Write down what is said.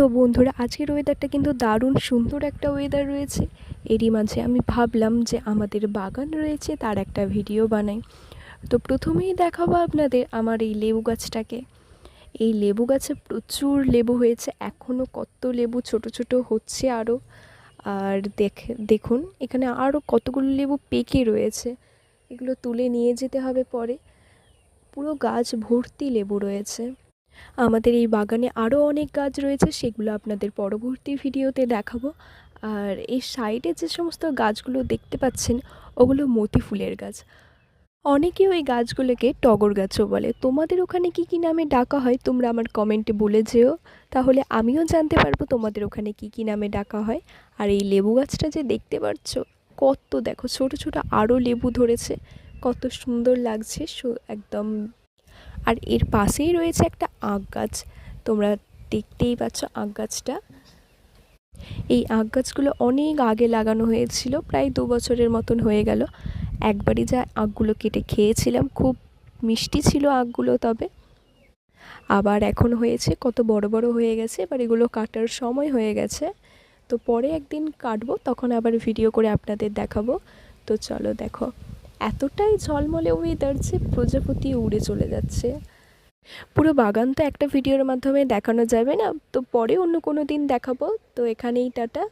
তো বন্ধুরা, আজকের ওয়েদারটা কিন্তু দারুণ সুন্দর একটা ওয়েদার রয়েছে। এরই মাঝে আমি ভাবলাম যে আমাদের বাগান রয়েছে তার একটা ভিডিও বানাই। তো প্রথমেই দেখাবো আপনাদের আমার এই লেবু গাছটাকে। এই লেবু গাছে প্রচুর লেবু হয়েছে, এখনও কত লেবু ছোট ছোট হচ্ছে আরও। আর দেখুন এখানে আরও কতগুলো লেবু পেকে রয়েছে, এগুলো তুলে নিয়ে যেতে হবে পরে। পুরো গাছ ভর্তি লেবু রয়েছে। আমাদের এই বাগানে আরও অনেক গাছ রয়েছে, সেগুলো আপনাদের পরবর্তী ভিডিওতে দেখাবো। আর এই সাইডে যে সমস্ত গাছগুলো দেখতে পাচ্ছেন, ওগুলো মতি ফুলের গাছ। অনেকে ওই গাছগুলোকে টগর গাছও বলে। তোমাদের ওখানে কী কী নামে ডাকা হয় তোমরা আমার কমেন্টে বলে যেও, তাহলে আমিও জানতে পারবো তোমাদের ওখানে কী কী নামে ডাকা হয়। আর এই লেবু গাছটা যে দেখতে পাচ্ছ, কত দেখো ছোট ছোট আরও লেবু ধরেছে, কত সুন্দর লাগছে একদম। আর এর পাশেই রয়েছে একটা আখ গাছ, তোমরা দেখতেই পাচ্ছ আখ গাছটা। এই আখ গাছগুলো অনেক আগে লাগানো হয়েছিল, প্রায় 2 বছরের মতন হয়ে গেল। একবারই যা আখগুলো কেটে খেয়েছিলাম, খুব মিষ্টি ছিল আখগুলো। তবে আবার এখন হয়েছে, কত বড় বড় হয়ে গেছে, এবার এগুলো কাটার সময় হয়ে গেছে। তো পরে একদিন কাটবো, তখন আবার ভিডিও করে আপনাদের দেখাবো। তো চলো দেখো, এতটাই ঝলমলে ওয়েদার যে প্রজাপতি উড়ে চলে যাচ্ছে। পুরো বাগান তো একটা ভিডিওর মাধ্যমে দেখানো যাবে না, তো পরে অন্য কোনো দিন দেখাবো। তো এখানেই টাটা।